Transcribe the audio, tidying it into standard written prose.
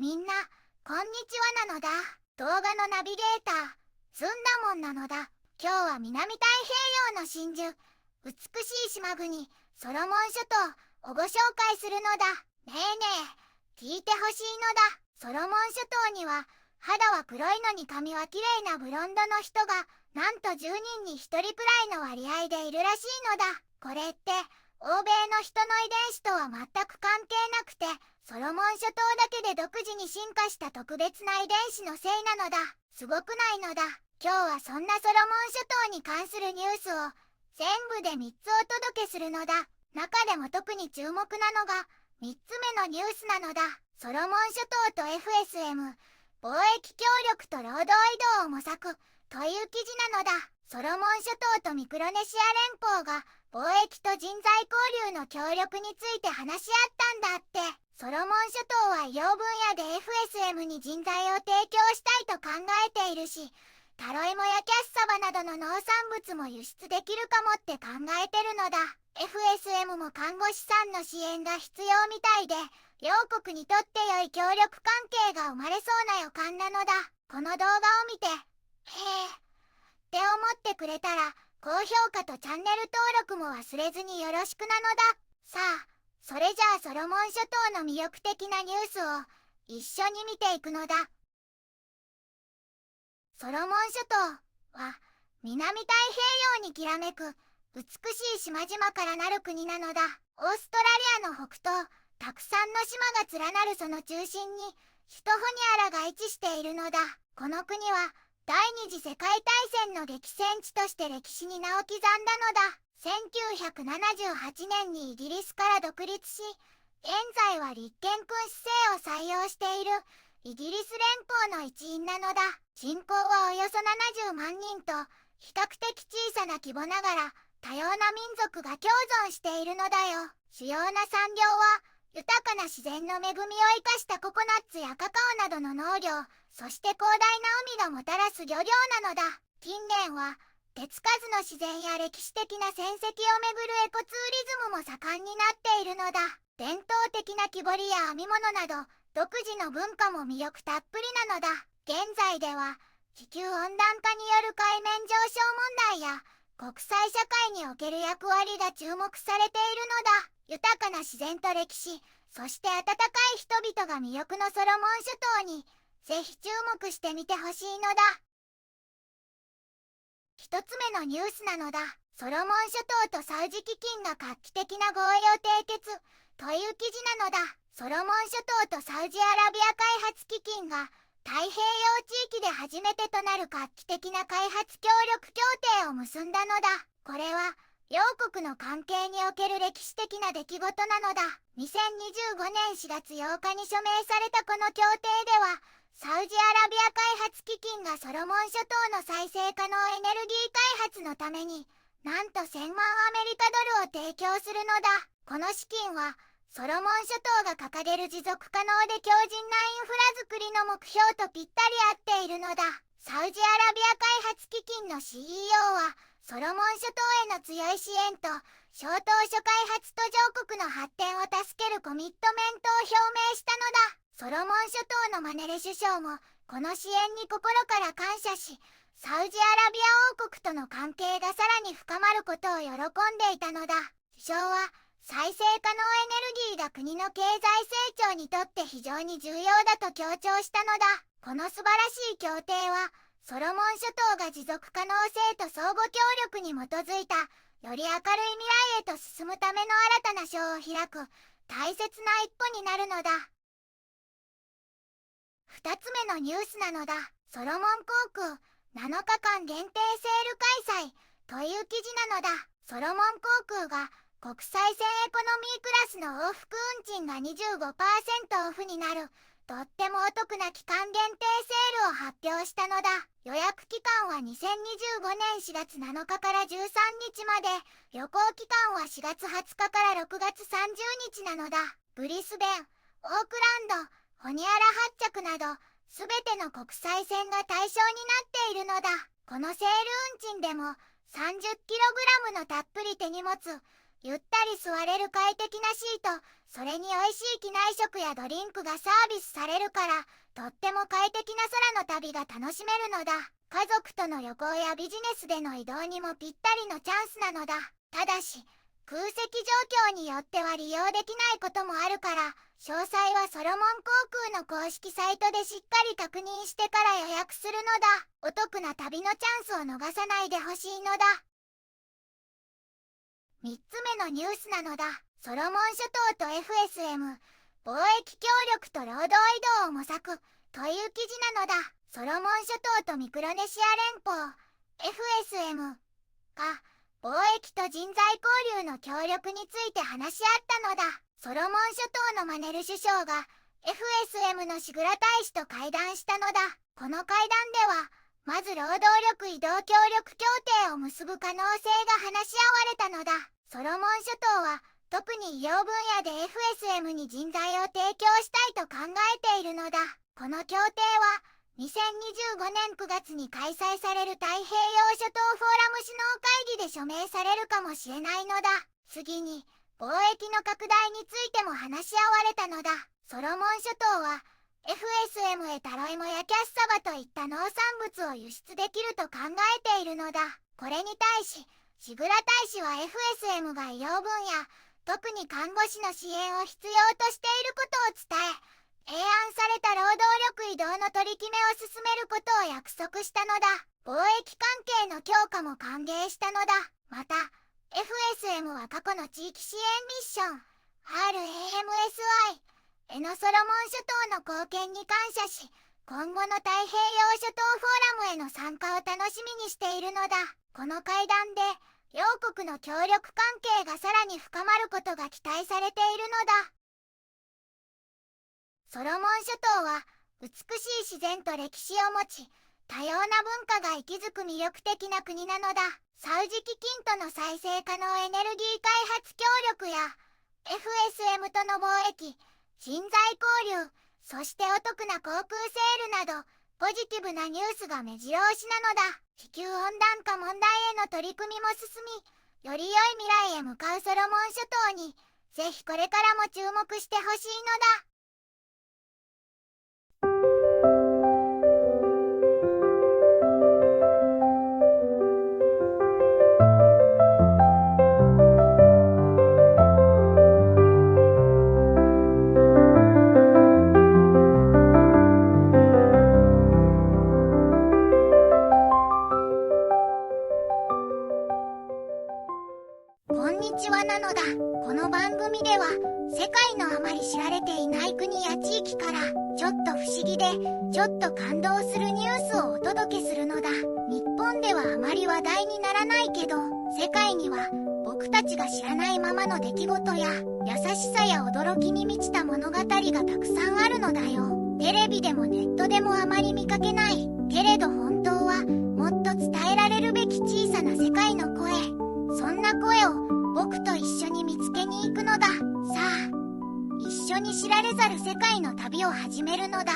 みんな、こんにちはなのだ。動画のナビゲーター、ずんだもんなのだ。今日は南太平洋の真珠、美しい島国、ソロモン諸島をご紹介するのだ。ねえねえ、聞いてほしいのだ。ソロモン諸島には、肌は黒いのに髪は綺麗なブロンドの人が、なんと10人に1人くらいの割合でいるらしいのだ。これって、欧米の人の遺伝子とは全く関係なくて、ソロモン諸島だけで独自に進化した特別な遺伝子のせいなのだ。すごくないのだ。今日はそんなソロモン諸島に関するニュースを全部で3つお届けするのだ。中でも特に注目なのが3つ目のニュースなのだ。ソロモン諸島と FSM、貿易協力と労働移動を模索という記事なのだ。ソロモン諸島とミクロネシア連邦が貿易と人材交流の協力について話し合ったんだって。ソロモン諸島は医療分野で FSM に人材を提供したいと考えているし、タロイモやキャッサバなどの農産物も輸出できるかもって考えてるのだ。FSM も看護師さんの支援が必要みたいで、両国にとって良い協力関係が生まれそうな予感なのだ。この動画を見て、へえって思ってくれたら、高評価とチャンネル登録も忘れずによろしくなのだ。さあ、それじゃあソロモン諸島の魅力的なニュースを一緒に見ていくのだ。ソロモン諸島は南太平洋にきらめく美しい島々からなる国なのだ。オーストラリアの北東、たくさんの島が連なるその中心に首都ホニアラが位置しているのだ。この国は第二次世界大戦の激戦地として歴史に名を刻んだのだ。1978年にイギリスから独立し、現在は立憲君主制を採用しているイギリス連邦の一員なのだ。人口はおよそ70万人と、比較的小さな規模ながら多様な民族が共存しているのだよ。主要な産業は、豊かな自然の恵みを生かしたココナッツやカカオなどの農業、そして広大な海がもたらす漁業なのだ。近年は、手つかずの自然や歴史的な戦績をめぐるエコツーリズムも盛んになっているのだ。伝統的な木彫りや編み物など、独自の文化も魅力たっぷりなのだ。現在では、地球温暖化による海面上昇問題や、国際社会における役割が注目されているのだ。豊かな自然と歴史、そして温かい人々が魅力のソロモン諸島に、ぜひ注目してみてほしいのだ。一つ目のニュースなのだ。ソロモン諸島とサウジ基金が画期的な合意を締結という記事なのだ。ソロモン諸島とサウジアラビア開発基金が太平洋地域で初めてとなる画期的な開発協力協定を結んだのだ。これは両国の関係における歴史的な出来事なのだ。2025年4月8日に署名されたこの協定では、サウジアラビア開発基金がソロモン諸島の再生可能エネルギー開発のために、なんと1000万アメリカドルを提供するのだ。この資金は、ソロモン諸島が掲げる持続可能で強靭なインフラ作りの目標とぴったり合っているのだ。サウジアラビア開発基金の CEO は、ソロモン諸島への強い支援と、小島諸開発途上国の発展を助けるコミットメントを表明したのだ。ソロモン諸島のマネレ首相も、この支援に心から感謝し、サウジアラビア王国との関係がさらに深まることを喜んでいたのだ。首相は、再生可能エネルギーが国の経済成長にとって非常に重要だと強調したのだ。この素晴らしい協定は、ソロモン諸島が持続可能性と相互協力に基づいた、より明るい未来へと進むための新たな章を開く、大切な一歩になるのだ。二つ目のニュースなのだ。ソロモン航空、7日間限定セール開催という記事なのだ。ソロモン航空が国際線エコノミークラスの往復運賃が 25% オフになるとってもお得な期間限定セールを発表したのだ。予約期間は2025年4月7日から13日まで、旅行期間は4月20日から6月30日なのだ。ブリスベン、オークランド、ホニアラ発着など、すべての国際線が対象になっているのだ。このセール運賃でも 30kg のたっぷり手荷物、ゆったり座れる快適なシート、それに美味しい機内食やドリンクがサービスされるから、とっても快適な空の旅が楽しめるのだ。家族との旅行やビジネスでの移動にもぴったりのチャンスなのだ。ただし、空席状況によっては利用できないこともあるから、詳細はソロモン航空の公式サイトでしっかり確認してから予約するのだ。お得な旅のチャンスを逃さないでほしいのだ。3つ目のニュースなのだ。ソロモン諸島と FSM、貿易協力と労働移動を模索という記事なのだ。ソロモン諸島とミクロネシア連邦、FSM が、貿易と人材交流の協力について話し合ったのだ。ソロモン諸島のマネル首相が FSM のシグラ大使と会談したのだ。この会談では、まず労働力移動協力協定を結ぶ可能性が話し合われたのだ。ソロモン諸島は特に医療分野で FSM に人材を提供したいと考えているのだ。この協定は2025年9月に開催される太平洋諸島フォーラム首脳会議で署名されるかもしれないのだ。次に、貿易の拡大についても話し合われたのだ。ソロモン諸島は、FSM へタロイモやキャッサバといった農産物を輸出できると考えているのだ。これに対し、シグラ大使は FSM が医療分野、特に看護師の支援を必要としていることを伝え、提案された労働力移動の取り決めを進めることを約束したのだ。貿易関係の強化も歓迎したのだ。また、FSM は過去の地域支援ミッション RAMSI へのソロモン諸島の貢献に感謝し、今後の太平洋諸島フォーラムへの参加を楽しみにしているのだ。この会談で、両国の協力関係がさらに深まることが期待されているのだ。ソロモン諸島は美しい自然と歴史を持ち、多様な文化が息づく魅力的な国なのだ。サウジ基金との再生可能エネルギー開発協力や FSM との貿易、人材交流、そしてお得な航空セールなどポジティブなニュースが目白押しなのだ。地球温暖化問題への取り組みも進み、より良い未来へ向かうソロモン諸島にぜひこれからも注目してほしいのだ。こんにちはなのだ。この番組では世界のあまり知られていない国や地域からちょっと不思議でちょっと感動するニュースをお届けするのだ。日本ではあまり話題にならないけど、世界には僕たちが知らないままの出来事や優しさや驚きに満ちた物語がたくさんあるのだよ。テレビでもネットでもあまり見かけないけれど本当はもっと伝えられるべき小さな世界の声、そんな声を僕と一緒に見つけに行くのだ。さあ、一緒に知られざる世界の旅を始めるのだ。